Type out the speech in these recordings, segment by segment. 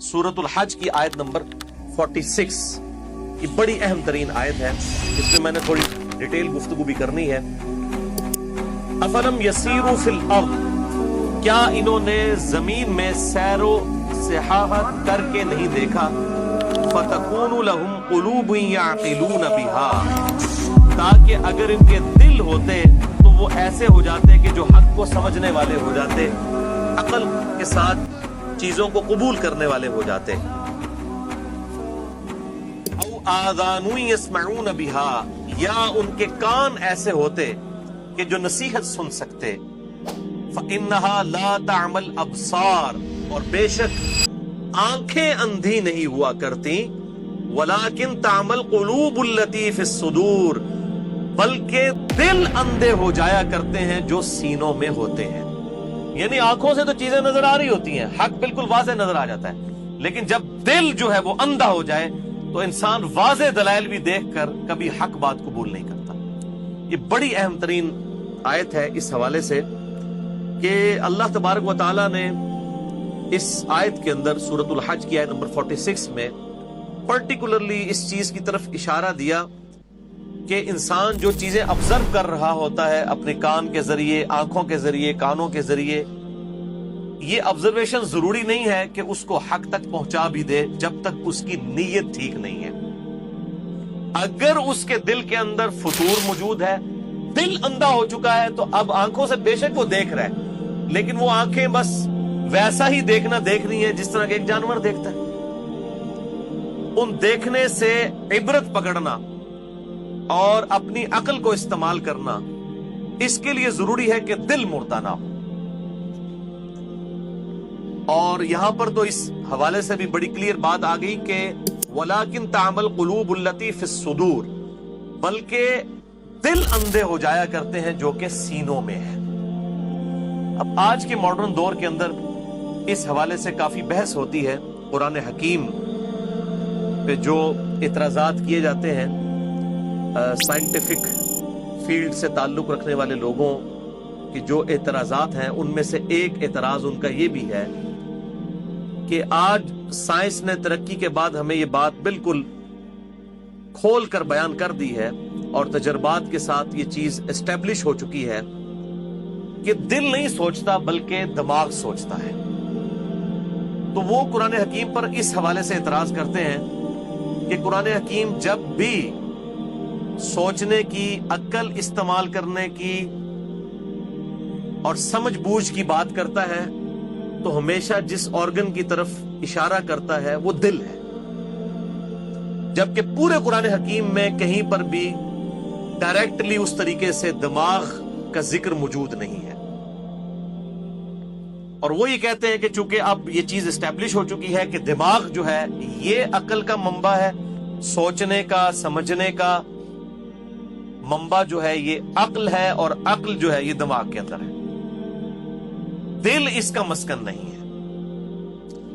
सूरतुल हज की आयत नंबर 46 की बड़ी अहम तरीन आयत है। इसमें मैंने थोड़ी डिटेल गुफ्तगू भी करनी है। अफलम यसीरू फिल अर्द, क्या इन्होंने जमीन में सैरो सिहाहत करके नहीं देखा। फतकूनु लहुम कुलूबुन यअक़िलून बिहा, ताकि अगर इनके दिल होते तो वो ऐसे हो जाते कि जो हक को समझने वाले हो जाते, अकल के साथ चीजों को कबूल करने वाले हो जाते। औ आज़ानु यस्मऊन बिहा, या उनके कान ऐसे होते कि जो नसीहत सुन सकते। फ़इन्नहा ला तामल अबसार, और बेशक आंखें अंधी नहीं हुआ करती। वलाकिन तामल कुलूबुल लती फिस सुदूर, बल्कि दिल अंधे हो जाया करते हैं जो सीनों में होते हैं। यानी आंखों से तो चीजें नजर आ रही होती हैं, हक बिल्कुल वाज़ेह नजर आ जाता है, लेकिन जब दिल जो है वो अंधा हो जाए तो इंसान वाज़ेह दलाइल भी देखकर कभी हक बात कबूल नहीं करता। ये बड़ी अहम तरीन आयत है इस हवाले से कि अल्लाह तबारक व तआला ने इस आयत के अंदर सूरतुल हज की आयत नंबर 46 में पर्टिकुलरली इस चीज की तरफ इशारा दिया कि इंसान जो चीजें ऑब्जर्व कर रहा होता है अपने कान के जरिए, आंखों के जरिए, कानों के जरिए, ये ऑब्जर्वेशन जरूरी नहीं है कि उसको हक तक पहुंचा भी दे जब तक उसकी नीयत ठीक नहीं है। अगर उसके दिल के अंदर फुतूर मौजूद है, दिल अंधा हो चुका है, तो अब आंखों से बेशक वो देख रहा है, लेकिन वो आंखें बस वैसा ही देखना देख रही है जिस तरह के एक जानवर देखता है। उन देखने से इबरत पकड़ना और अपनी अकल को इस्तेमाल करना, इसके लिए जरूरी है कि दिल मुर्दा ना हो। और यहां पर तो इस हवाले से भी बड़ी क्लियर बात आ गई कि वलाकिन तामल कुलूबुल लती फिस सुदूर, बल्कि दिल अंधे हो जाया करते हैं जो कि सीनों में है। अब आज के मॉडर्न दौर के अंदर इस हवाले से काफी बहस होती है। कुरान हकीम पे जो इतराजात किए जाते हैं साइंटिफिक फील्ड से ताल्लुक रखने वाले लोगों की जो एतराजात हैं, उनमें से एक एतराज उनका ये भी है कि आज साइंस ने तरक्की के बाद हमें ये बात बिल्कुल खोल कर बयान कर दी है और तजर्बात के साथ ये चीज एस्टेब्लिश हो चुकी है कि दिल नहीं सोचता बल्कि दिमाग सोचता है। तो वो कुरान हकीम पर इस हवाले से एतराज करते हैं कि कुरान हकीम जब भी सोचने की, अक्ल इस्तेमाल करने की और समझ बूझ की बात करता है तो हमेशा जिस ऑर्गन की तरफ इशारा करता है वो दिल है, जबकि पूरे कुरान हकीम में कहीं पर भी डायरेक्टली उस तरीके से दिमाग का जिक्र मौजूद नहीं है। और वो ये कहते हैं कि चूंकि अब ये चीज एस्टेब्लिश हो चुकी है कि दिमाग जो है ये अक्ल का मंबा है, सोचने का, समझने का मंबा जो है ये अक्ल है, और अक्ल जो है ये दिमाग के अंदर है, दिल इसका मस्कन नहीं है।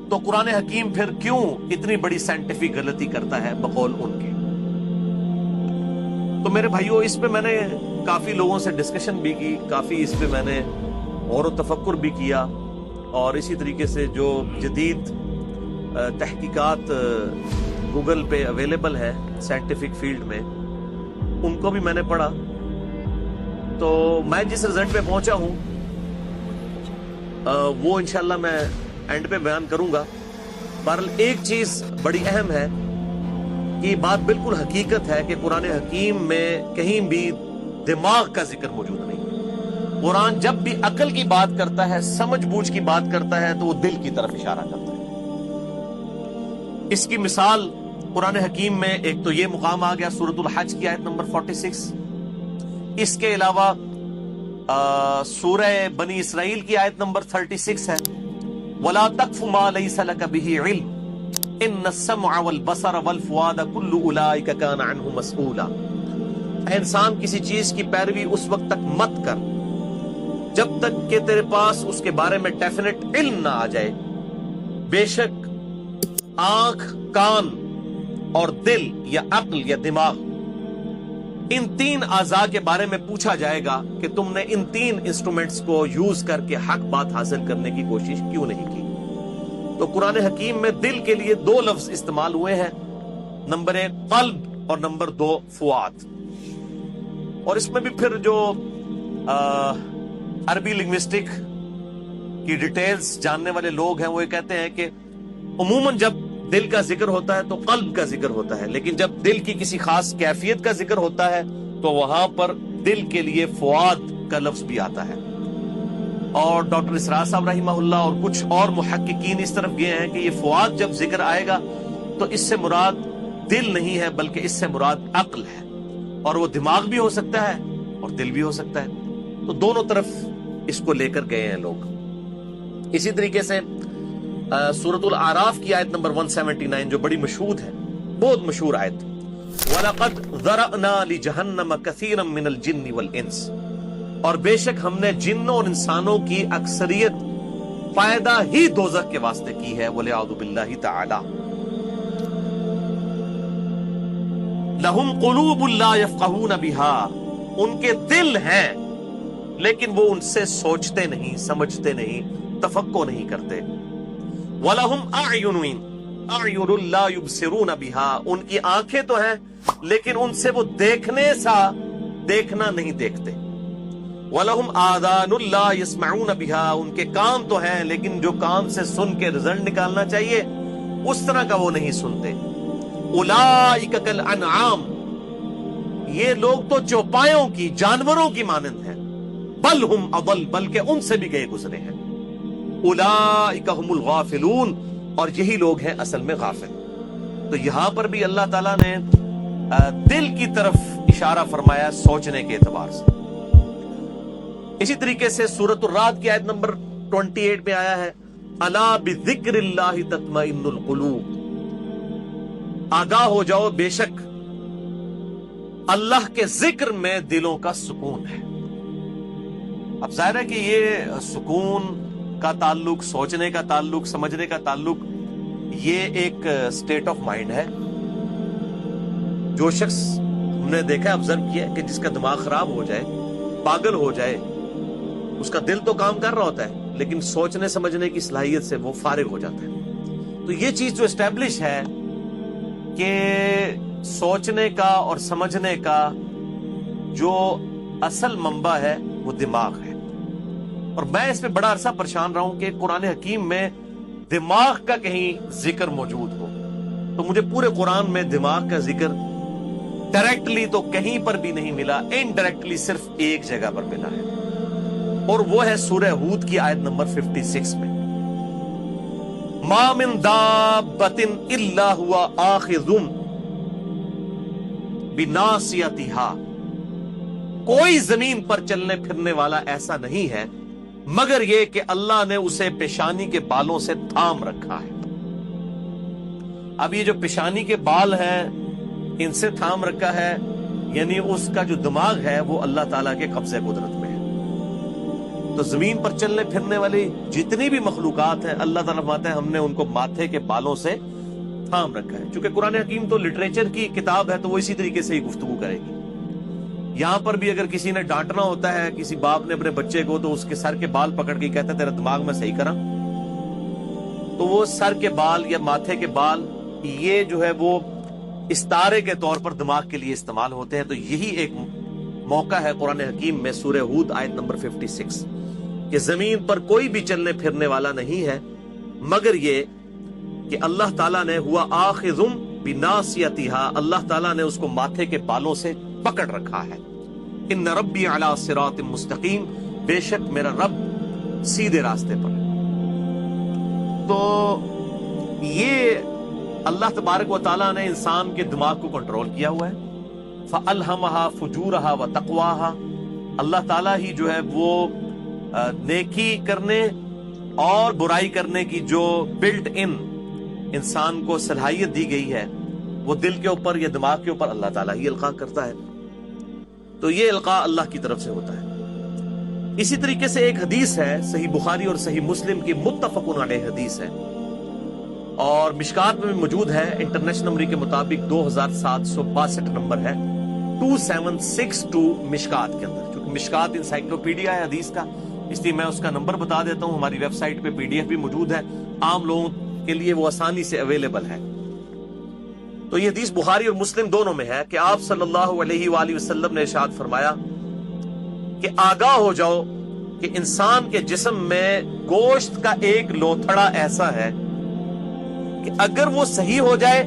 तो कुरान हकीम फिर क्यों इतनी बड़ी साइंटिफिक गलती करता है बकौल उनके। तो मेरे भाइयों, इस पे मैंने काफी लोगों से डिस्कशन भी की, काफी इस पे मैंने गौर व तफक्कुर भी किया, और इसी तरीके से जो जदीद तहकीकात गूगल पे अवेलेबल है साइंटिफिक फील्ड में, उनको भी मैंने पढ़ा। तो मैं जिस रिजल्ट पे पहुंचा हूं वो इंशाल्लाह मैं एंड पे बयान करूंगा। बहरहाल एक चीज बड़ी अहम है कि बात बिल्कुल हकीकत है कि कुरान हकीम में कहीं भी दिमाग का जिक्र मौजूद नहीं। कुरान जब भी अकल की बात करता है, समझ बूझ की बात करता है, तो वो दिल की तरफ इशारा करता है। इसकी मिसाल कुरान हकीम में एक तो ये मुकाम आ गया सूरतुल हज की आयत नंबर 46। इसके अलावा सूरह बनी इसराइल की आयत नंबर 36 है, वला तक़्फ़ु मा लैसा लका बिही इल्म इन्नस-समअ वल बसर वल फुआद कुल्लु उलाइका काना अन्हु मसऊला। इंसान किसी चीज की पैरवी उस वक्त तक मत कर जब तक कि तेरे पास उसके बारे में डेफिनेट इल्म ना आ जाए। बेशक आंख, कान और दिल या अक्ल या दिमाग, इन तीन आज़ा के बारे में पूछा जाएगा कि तुमने इन तीन इंस्ट्रूमेंट्स को यूज करके हक बात हासिल करने की कोशिश क्यों नहीं की। تو قرآن حکیم میں دل کے لیے دو لفظ استعمال ہوئے ہیں، نمبر 1 قلب اور نمبر 2 فؤاد. اور اس میں بھی پھر جو عربی لنگوسٹک کی ڈیٹیلز جاننے والے لوگ ہیں وہ یہ کہتے ہیں کہ عموماً جب دل کا ذکر ہوتا ہے تو قلب کا ذکر ہوتا ہے، لیکن جب دل کی کسی خاص کیفیت کا ذکر ہوتا ہے تو وہاں پر دل کے لیے فؤاد کا لفظ بھی آتا ہے. اور ڈاکٹر اسرار صاحب رحمہ اللہ اور کچھ اور محققین اس طرف گئے ہیں کہ یہ فؤاد جب ذکر آئے گا تو اس سے مراد دل نہیں ہے بلکہ اس سے مراد عقل ہے، اور وہ دماغ بھی ہو سکتا ہے اور دل بھی ہو سکتا ہے. تو دونوں طرف اس کو لے کر گئے ہیں لوگ. اسی طریقے سے سورۃ الاعراف کی آیت نمبر 179 جو بڑی مشہور ہے، بہت مشہور آیت، وَلَقَدْ ذَرَأْنَا لِجَهَنَّمَ كَثِيرًا مِنَ الْجِنِّ وَالْإِنسِ، اور بے شک ہم نے جنوں اور انسانوں کی اکثریت پیدا ہی دوزخ کے واسطے کی ہے. وَلِعَوْذُ بِاللَّهِ تَعَالَى. لَهُمْ قُلُوبٌ لَا يَفْقَهُونَ بِهَا، ان کے دل ہیں لیکن وہ ان سے سوچتے نہیں، سمجھتے نہیں، تفقہ نہیں کرتے. وَلَهُمْ أَعْيُنٌ لَا يُبْصِرُونَ بِهَا، ان کی آنکھیں تو ہیں لیکن ان سے وہ دیکھنے سا دیکھنا نہیں دیکھتے. وَلَهُمْ آذَانٌ لَا يَسْمَعُونَ بِهَا، ان کے کان تو ہیں لیکن جو کان سے سن کے رزلٹ نکالنا چاہیے اس طرح کا وہ نہیں سنتے. أُولَئِكَ كَالْأَنْعَامِ، یہ لوگ تو چوپایوں کی، جانوروں کی مانند ہیں. بل ہم اضل، بلکہ ان سے بھی گئے گزرے ہیں. اولئک هم الغافلون، اور یہی لوگ ہیں اصل میں غافل. تو یہاں پر بھی اللہ تعالیٰ نے دل کی طرف اشارہ فرمایا سوچنے کے اعتبار سے. اسی طریقے سے سورۃ الرعد کی آیت نمبر 28 میں آیا ہے الا بذکر اللہ تطمئن القلوب، آگاہ ہو جاؤ بے شک اللہ کے ذکر میں دلوں کا سکون ہے. اب ظاہر ہے کہ یہ سکون کا تعلق، سوچنے کا تعلق، سمجھنے کا تعلق، یہ ایک سٹیٹ آف مائنڈ ہے. جو شخص ہم نے دیکھا، آبزرو کیا کہ جس کا دماغ خراب ہو جائے، پاگل ہو جائے، اس کا دل تو کام کر رہا ہوتا ہے لیکن سوچنے سمجھنے کی صلاحیت سے وہ فارغ ہو جاتا ہے. تو یہ چیز جو اسٹیبلش ہے کہ سوچنے کا اور سمجھنے کا جو اصل منبع ہے وہ دماغ ہے. اور میں اس میں بڑا عرصہ پریشان رہا ہوں کہ قرآن حکیم میں دماغ کا کہیں ذکر موجود ہو. تو مجھے پورے قرآن میں دماغ کا ذکر ڈائریکٹلی تو کہیں پر بھی نہیں ملا، انڈائریکٹلی صرف ایک جگہ پر ملا ہے، اور وہ ہے سورہ ہود کی آیت نمبر 56 میں. ما من دابۃ الا هو آخذ بناصیتها، کوئی زمین پر چلنے پھرنے والا ایسا نہیں ہے مگر یہ کہ اللہ نے اسے پیشانی کے بالوں سے تھام رکھا ہے. اب یہ جو پیشانی کے بال ہیں ان سے تھام رکھا ہے، یعنی اس کا جو دماغ ہے وہ اللہ تعالیٰ کے قبضے قدرت میں ہے. تو زمین پر چلنے پھرنے والی جتنی بھی مخلوقات ہیں اللہ تعالیٰ فرماتا ہے ہم نے ان کو ماتھے کے بالوں سے تھام رکھا ہے. چونکہ قرآن حکیم تو لٹریچر کی کتاب ہے تو وہ اسی طریقے سے ہی گفتگو کرے گی. یہاں پر بھی اگر کسی نے ڈانٹنا ہوتا ہے کسی باپ نے اپنے بچے کو تو اس کے سر کے بال پکڑ کے کہتا ہے تیرا دماغ میں صحیح کرا، تو وہ سر کے بال یا ماتھے کے بال یہ جو ہے وہ استارے کے طور پر دماغ کے لیے استعمال ہوتے ہیں. تو یہی ایک موقع ہے قرآن حکیم میں سورہ ہود آیت نمبر 56 کہ زمین پر کوئی بھی چلنے پھرنے والا نہیں ہے مگر یہ کہ اللہ تعالیٰ نے ہوا آخذ بناصیتها، اللہ تعالیٰ نے اس کو ماتھے کے بالوں سے پکڑ رکھا ہے. ان ربی علی صراط مستقیم، بے شک میرا رب سیدھے راستے پر. تو یہ اللہ تبارک و تعالیٰ نے انسان کے دماغ کو کنٹرول کیا ہوا ہے. فَأَلْهَمَهَا فُجُورَهَا وَتَقْوَاهَا، اللہ تعالیٰ ہی جو ہے وہ نیکی کرنے اور برائی کرنے کی جو بلٹ ان انسان کو صلاحیت دی گئی ہے وہ دل کے اوپر یا دماغ کے اوپر اللہ تعالیٰ ہی القاء کرتا ہے. تو یہ القاء اللہ کی طرف سے ہوتا ہے. اسی طریقے سے ایک حدیث ہے صحیح بخاری اور صحیح مسلم کی متفق علیہ حدیث ہے اور مشکات میں بھی موجود ہے. انٹرنیشنل نمبر کے مطابق 2762 نمبر ہے 2762 مشکات کے اندر. چونکہ مشکات انسائکلوپیڈیا ہے حدیث کا اس لیے میں اس کا نمبر بتا دیتا ہوں. ہماری ویب سائٹ پہ PDF بھی موجود ہے، عام لوگوں کے لیے وہ آسانی سے اویلیبل ہے. تو یہ حدیث بخاری اور مسلم دونوں میں ہے کہ آپ صلی اللہ علیہ وآلہ وسلم نے ارشاد فرمایا کہ آگاہ ہو جاؤ کہ انسان کے جسم میں گوشت کا ایک لوتھڑا ایسا ہے کہ اگر وہ صحیح ہو جائے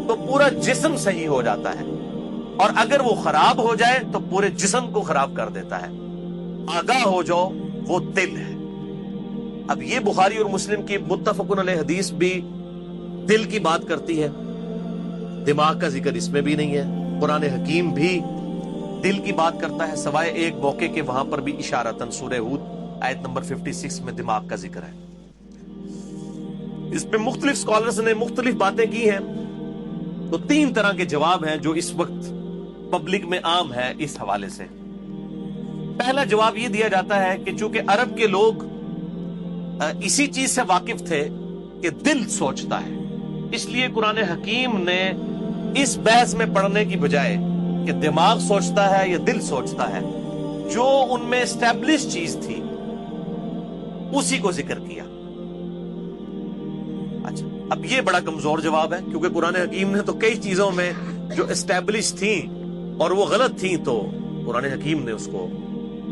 تو پورا جسم صحیح ہو جاتا ہے، اور اگر وہ خراب ہو جائے تو پورے جسم کو خراب کر دیتا ہے. آگاہ ہو جاؤ وہ دل ہے. اب یہ بخاری اور مسلم کی متفق علیہ حدیث بھی دل کی بات کرتی ہے، دماغ کا ذکر اس میں بھی نہیں ہے. قرآن حکیم بھی دل کی بات کرتا ہے، سوائے ایک موقع کے وہاں پر بھی اشارتاً سورہ ہود آیت نمبر 56 میں دماغ کا ذکر ہے. اس پہ مختلف سکالرز نے مختلف باتیں کی ہیں. تو 3 طرح کے جواب ہیں جو اس وقت پبلک میں عام ہے اس حوالے سے. پہلا جواب یہ دیا جاتا ہے کہ چونکہ عرب کے لوگ اسی چیز سے واقف تھے کہ دل سوچتا ہے، اس لیے قرآن حکیم نے اس بحث میں پڑھنے کی بجائے کہ دماغ سوچتا ہے یا دل سوچتا ہے، جو ان میں اسٹیبلش چیز تھی اسی کو ذکر کیا. اچھا، اب یہ بڑا کمزور جواب ہے، کیونکہ قرآن حکیم نے تو کئی چیزوں میں جو اسٹیبلش تھیں اور وہ غلط تھیں تو قرآن حکیم نے اس کو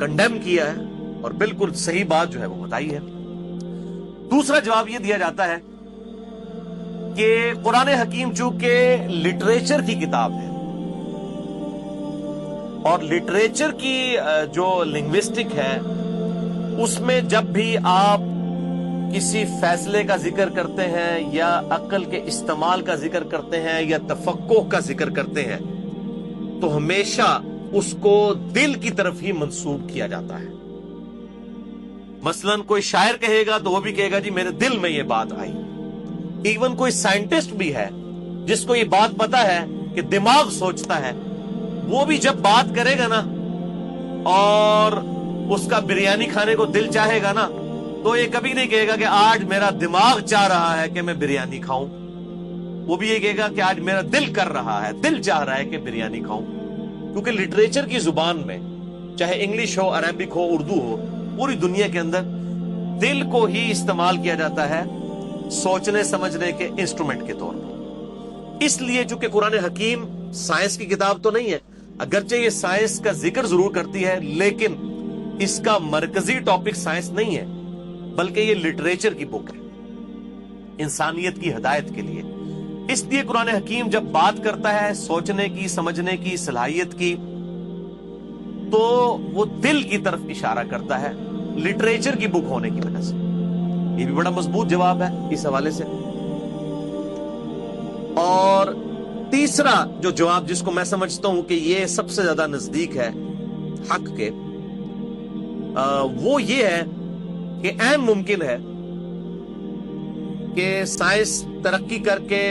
کنڈیم کیا ہے اور بالکل صحیح بات جو ہے وہ بتائی ہے. دوسرا جواب یہ دیا جاتا ہے کہ قرآن حکیم چونکہ لٹریچر کی کتاب ہے اور لٹریچر کی جو لنگوسٹک ہے اس میں جب بھی آپ کسی فیصلے کا ذکر کرتے ہیں یا عقل کے استعمال کا ذکر کرتے ہیں یا تفقہ کا ذکر کرتے ہیں تو ہمیشہ اس کو دل کی طرف ہی منسوب کیا جاتا ہے. مثلاً کوئی شاعر کہے گا تو وہ بھی کہے گا جی میرے دل میں یہ بات آئی. ایون کوئی سائنٹسٹ بھی ہے جس کو یہ بات پتا ہے کہ دماغ سوچتا ہے، وہ بھی جب بات کرے گا نا اور اس کا بریانی کھانے کو دل چاہے گا نا تو یہ کبھی نہیں کہے گا کہ آج میرا دماغ چاہ رہا ہے کہ میں بریانی کھاؤں. وہ بھی یہ کہے گا کہ آج میرا دل کر رہا ہے، دل چاہ رہا ہے کہ بریانی کھاؤں. کیونکہ لٹریچر کی زبان میں چاہے انگلش ہو، عربک ہو، اردو ہو، پوری دنیا کے اندر دل کو ہی استعمال کیا جاتا ہے سوچنے سمجھنے کے انسٹرومنٹ کے طور پر. اس لیے چونکہ قرآن حکیم سائنس کی کتاب تو نہیں ہے، اگرچہ یہ سائنس کا ذکر ضرور کرتی ہے لیکن اس کا مرکزی ٹاپک سائنس نہیں ہے بلکہ یہ لٹریچر کی بک ہے انسانیت کی ہدایت کے لیے. اس لیے قرآن حکیم جب بات کرتا ہے سوچنے کی، سمجھنے کی، صلاحیت کی، تو وہ دل کی طرف اشارہ کرتا ہے لٹریچر کی بک ہونے کی وجہ سے. یہ بھی بڑا مضبوط جواب ہے اس حوالے سے. اور تیسرا جو جواب جس کو میں سمجھتا ہوں کہ یہ سب سے زیادہ نزدیک ہے حق کے، وہ یہ ہے کہ عین ممکن ہے کہ سائنس ترقی کر کے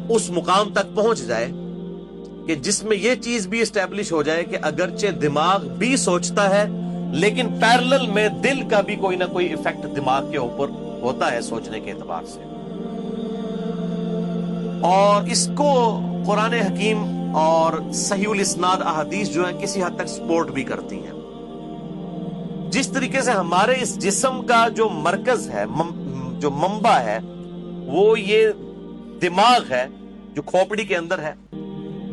اس مقام تک پہنچ جائے کہ جس میں یہ چیز بھی اسٹیبلش ہو جائے کہ اگرچہ دماغ بھی سوچتا ہے لیکن پیرلل میں دل کا بھی کوئی نہ کوئی ایفیکٹ دماغ کے اوپر ہوتا ہے سوچنے کے اعتبار سے. اور اس کو قرآن حکیم اور صحیح الاسناد احادیث جو ہیں کسی حد تک سپورٹ بھی کرتی ہیں. جس طریقے سے ہمارے اس جسم کا جو مرکز ہے، جو منبع ہے، وہ یہ دماغ ہے جو کھوپڑی کے اندر ہے،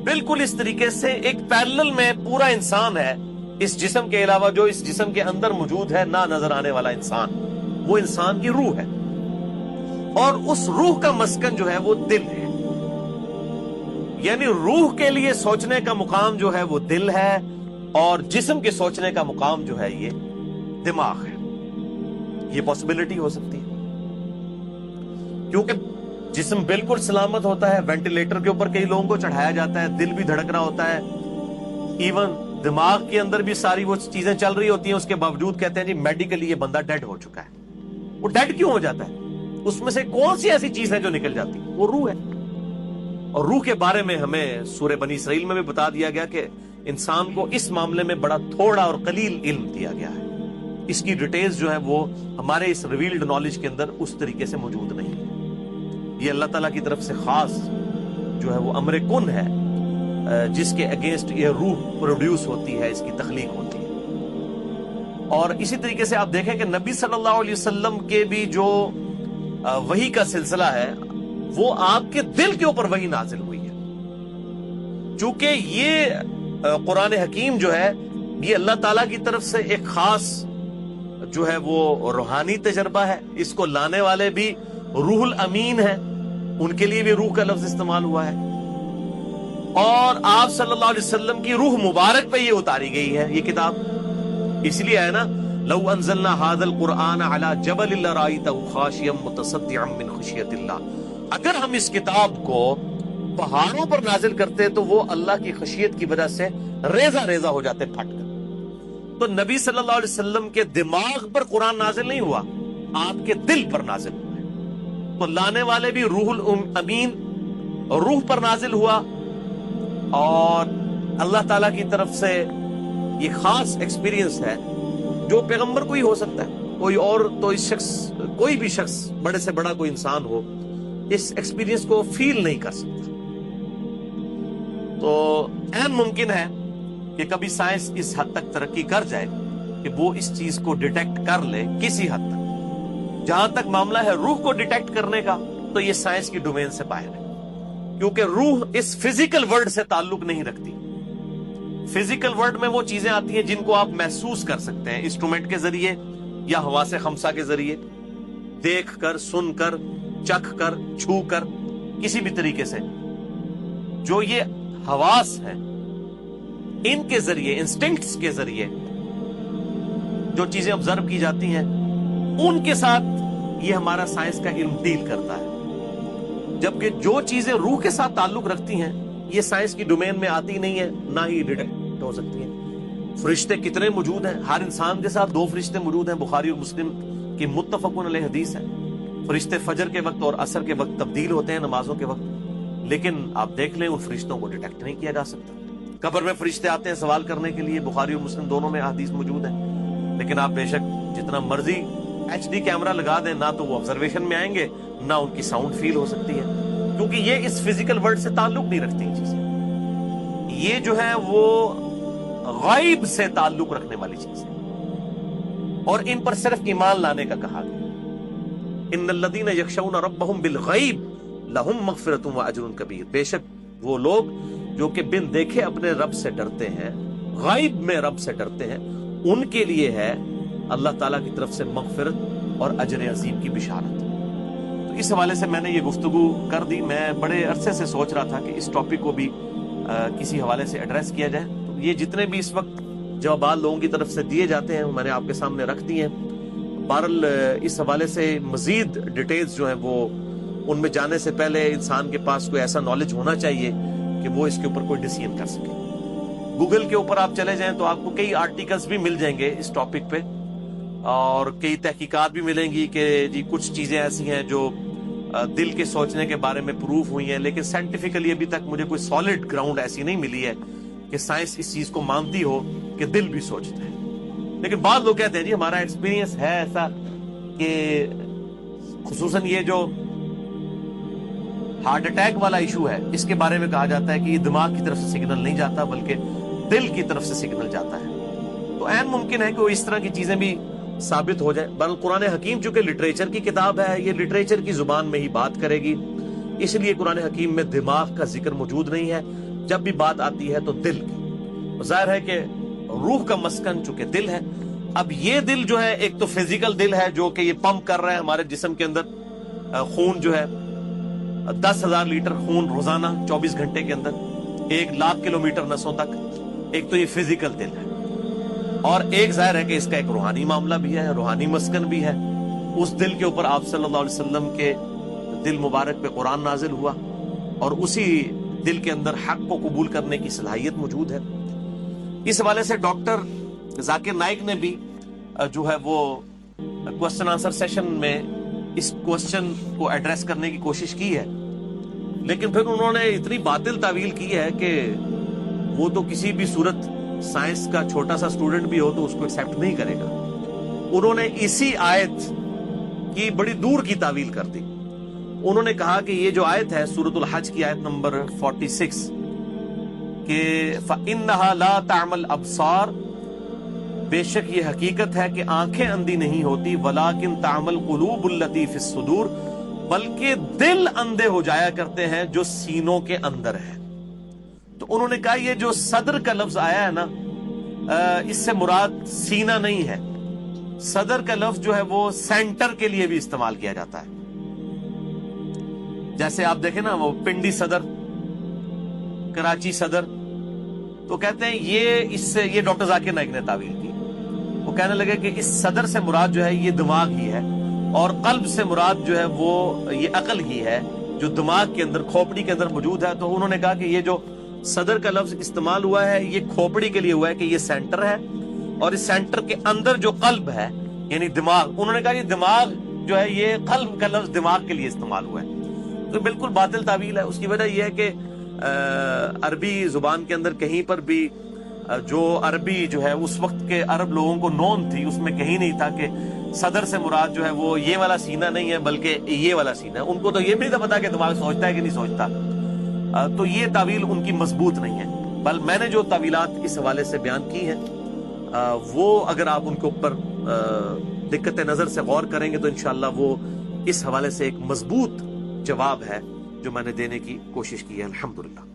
بالکل اس طریقے سے ایک پیرلل میں پورا انسان ہے اس جسم کے علاوہ جو اس جسم کے اندر موجود ہے نہ نظر آنے والا انسان، وہ انسان کی روح ہے. اور اس روح کا مسکن جو ہے وہ دل ہے. یعنی روح کے لیے سوچنے کا مقام جو ہے وہ دل ہے اور جسم کے سوچنے کا مقام جو ہے یہ دماغ ہے. یہ پاسبلٹی ہو سکتی ہے کیونکہ جسم بالکل سلامت ہوتا ہے، وینٹیلیٹر کے اوپر کئی لوگوں کو چڑھایا جاتا ہے، دل بھی دھڑک رہا ہوتا ہے، ایون دماغ کے اندر بھی ساری وہ چیزیں چل رہی ہوتی ہیں، اس کے باوجود کہتے ہیں جی میڈیکلی یہ بندہ ڈیڈ ہو چکا ہے. وہ ڈیڈ کیوں ہو جاتا ہے؟ اس میں سے کون سی ایسی چیز ہے جو نکل جاتی ہے؟ وہ روح ہے. اور روح کے بارے میں ہمیں سورہ بنی اسرائیل میں بھی بتا دیا گیا کہ انسان کو اس معاملے میں بڑا تھوڑا اور قلیل علم دیا گیا ہے. اس کی ڈیٹیلز جو ہے وہ ہمارے اس ریویلڈ نالج کے اندر اس طریقے سے موجود نہیں ہے. یہ اللہ تعالیٰ کی طرف سے خاص جو ہے وہ امر کن ہے جس کے اگینسٹ یہ روح پروڈیوس ہوتی ہے، اس کی تخلیق ہوتی ہے. اور اسی طریقے سے آپ دیکھیں کہ نبی صلی اللہ علیہ وسلم کے بھی جو वही का सिलसिला है, वो आपके दिल के ऊपर वही नाजिल हुई है। चूंकि ये कुरान हकीम जो है ये अल्लाह ताला की तरफ से एक खास जो है वो रूहानी तजर्बा है। इसको लाने वाले भी रूहुल अमीन है, उनके लिए भी रूह का लफ्ज इस्तेमाल हुआ है। और आप सल्लल्लाहु अलैहि वसल्लम की रूह मुबारक पे ये उतारी गई है ये किताब। इसलिए है ना, लौ अंज़लना हाज़ल कुरआन अला जबलिन लराइतहु खाशियम मुतसद्दिअम मिन खशियतिल्लाह, अगर हम इस किताब को पहाड़ों पर नाजिल करते तो वो अल्लाह की खशियत की वजह से रेजा रेजा हो जाते, फट कर। तो नबी सल्लल्लाहु अलैहि वसल्लम के दिमाग पर कुरान नाजिल नहीं हुआ, आपके दिल पर नाजिल हुआ है। तो लाने वाले भी रूहुल अमीन रूह पर नाजिल हुआ, और अल्लाह ताला की तरफ से ये खास एक्सपीरियंस है जो पैगंबर को ही हो सकता है, कोई और तो इस शख्स, कोई भी शख्स बड़े से बड़ा कोई इंसान हो इस एक्सपीरियंस को फील नहीं कर सकता। तो ऐन मुमकिन है कि कभी साइंस इस हद तक तरक्की कर जाए कि वो इस चीज को डिटेक्ट कर ले किसी हद तक। जहां तक मामला है रूह को डिटेक्ट करने का, तो ये साइंस की डोमेन से बाहर है, क्योंकि रूह इस फिजिकल वर्ल्ड से ताल्लुक नहीं रखती। फिजिकल वर्ल्ड में वो चीजें आती हैं जिनको आप महसूस कर सकते हैं इंस्ट्रूमेंट के जरिए या हवा से खमसा के जरिए, देख कर, सुन कर, चख कर, छू कर, किसी भी तरीके से। जो ये हवास है, इनके जरिए, इंस्टिंक्ट्स के जरिए जो चीजें ऑब्जर्व की जाती हैं, उनके साथ ये हमारा साइंस का इल्म डील करता है। जबकि जो चीजें रूह के साथ ताल्लुक रखती हैं, ये साइंस की डोमेन में आती नहीं है, ना ही डिटेक्ट हो सकती हैं। फरिश्ते कितने मौजूद हैं? हर इंसान के साथ 2 फरिश्ते मौजूद हैं। बुखारी और मुस्लिम की मुत्तफकुन अलैह हदीस है। फरिश्ते फजर के वक्त और असर के वक्त तब्दील होते हैं नमाजों के वक्त, लेकिन आप देख लें उन फरिश्तों को डिटेक्ट नहीं किया जा सकता। कब्र में फरिश्ते आते हैं सवाल करने के लिए, बुखारी और मुस्लिम दोनों में हदीस मौजूद है। लेकिन आप बेशक जितना मर्जी HD कैमरा लगा दें, ना तो वो ऑब्जर्वेशन में आएंगे, ना उनकी साउंड फील हो सकती है, क्योंकि ये इस फिजिकल वर्ल्ड से ताल्लुक नहीं रखती चीजें। ये जो है वो गायब से ताल्लुक रखने वाली चीज है, और इन पर सिर्फ ईमान लाने का कहा गया। इन्नल्लज़ीना यख्शौना रब्बहुम बिल गैब लहुम मग़फ़िरतुन व अज्रुन कबीर, बेशक वो लोग जो कि बिन देखे अपने रब से डरते हैं, गायब में रब से डरते हैं, उनके लिए है अल्लाह ताला की तरफ से मग़फ़िरत और अजर अज़ीम की बिशारत। तो इस हवाले से मैंने ये गुफ्तगू कर दी। मैं बड़े अरसे से सोच रहा था कि इस टॉपिक को भी किसी हवाले से एड्रेस किया जाए। तो ये जितने भी इस वक्त जवाब लोगों की तरफ से दिए जाते हैं, मैंने आपके सामने रख दिए हैं। बहरहाल इस हवाले से मजीद डिटेल्स जो हैं वो, उनमें जाने से पहले इंसान के पास कोई ऐसा नॉलेज होना चाहिए कि वो इसके ऊपर कोई डिसीजन कर सके। गूगल के ऊपर आप चले जाएं तो आपको कई आर्टिकल्स भी मिल जाएंगे इस टॉपिक पे, और कई तहकीकात भी मिलेंगी कि जी कुछ चीजें ऐसी हैं जो दिल के सोचने के बारे में प्रूफ हुई हैं, लेकिन साइंटिफिकली अभी तक मुझे कोई सॉलिड ग्राउंड ऐसी नहीं मिली है कि साइंस इस चीज को मानती हो कि दिल भी सोचता है। लेकिन बाद लोग कहते हैं जी हमारा एक्सपीरियंस है ऐसा कि खुसूसन ये जो हार्ट अटैक वाला इशू है, इसके बारे में कहा जाता है कि ये दिमाग की तरफ से सिग्नल नहीं जाता बल्कि दिल की तरफ से सिग्नल जाता है। तो ऐन मुमकिन है कि वो इस तरह की चीजें भी साबित हो जाए। बल कुरान हकीम चूंकि लिटरेचर की किताब है, ये लिटरेचर की जुबान में ही बात करेगी, इसलिए कुरान हकीम में दिमाग का जिक्र मौजूद नहीं है। जब भी बात आती है तो दिल की, जाहिर है कि रूह का मस्कन चूंकि दिल है। अब ये दिल जो है, एक तो फिजिकल दिल है जो कि ये पंप कर रहा है हमारे जिस्म के अंदर खून जो है, 10,000 लीटर खून रोजाना 24 घंटे के अंदर, 1,00,000 किलोमीटर नसों तक। एक तो ये फिजिकल दिल है, और एक जाहिर है कि इसका एक रूहानी मामला भी है, रूहानी मस्कन भी है। उस दिल के ऊपर आप सल्लल्लाहु अलैहि वसल्लम के दिल मुबारक पे कुरान नाजिल हुआ, और उसी दिल के अंदर हक को कबूल करने की सलाहियत मौजूद है। इस हवाले से डॉक्टर जाकिर नाइक ने भी जो है वो क्वेश्चन आंसर सेशन में इस क्वेश्चन को एड्रेस करने की कोशिश की है, लेकिन फिर उन्होंने इतनी बातिल तावील की है कि वो तो किसी भी सूरत साइंस का छोटा सा स्टूडेंट भी हो तो उसको एक्सेप्ट नहीं करेगा। उन्होंने इसी आयत की बड़ी दूर की तावील कर दी। उन्होंने कहा कि ये जो आयत है सूरतुल हज की आयत नंबर 46 कि फ़इन्नहा ला तामल अब्सार, बेशक ये हकीकत है कि आंखें अंधी नहीं होती, वलाकिन तामल कुलूबुल लती फिस सुदूर, बल्कि दिल अंधे हो जाया करते हैं जो सीनों के अंदर है। तो उन्होंने कहा ये जो सदर का लफ्ज आया है ना, इससे मुराद सीना नहीं है। सदर का लफ्ज जो है वो सेंटर के लिए भी इस्तेमाल किया जाता है। जैसे आप देखें ना, वो पिंडी सदर, कराची सदर, तो कहते हैं ये डॉक्टर जाकिर नाइक ने तावील की। वो कहने लगे कि इस सदर से मुराद जो है ये दिमाग ही है, और कल्ब से मुराद जो है वो ये अकल ही है जो दिमाग के अंदर, खोपड़ी के अंदर मौजूद है। तो उन्होंने कहा कि ये जो सदर का लफ्ज इस्तेमाल हुआ है ये खोपड़ी के लिए हुआ है कि ये सेंटर है, और इस सेंटर के अंदर जो कल्ब है यानी दिमाग, उन्होंने कहा ये दिमाग जो है ये कल्ब का लफ्ज दिमाग के लिए इस्तेमाल हुआ है। तो बिल्कुल बातिल तावील है। उसकी वजह यह है कि अरबी जुबान के अंदर कहीं पर भी जो अरबी जो है उस वक्त के अरब लोगों को नॉन थी, उसमें कहीं नहीं था कि सदर से मुराद जो है वो ये वाला सीना नहीं है बल्कि ये वाला सीना है। उनको तो ये भी नहीं था पता कि दिमाग सोचता है कि नहीं सोचता। तो ये तावील उनकी मजबूत नहीं है। बल मैंने जो तावीलात इस हवाले से बयान की हैं वो अगर आप उनके ऊपर दिक्कत नजर से गौर करेंगे तो इंशाअल्लाह वो इस हवाले से एक मजबूत जवाब है जो मैंने देने की कोशिश की है। अल्हम्दुलिल्लाह।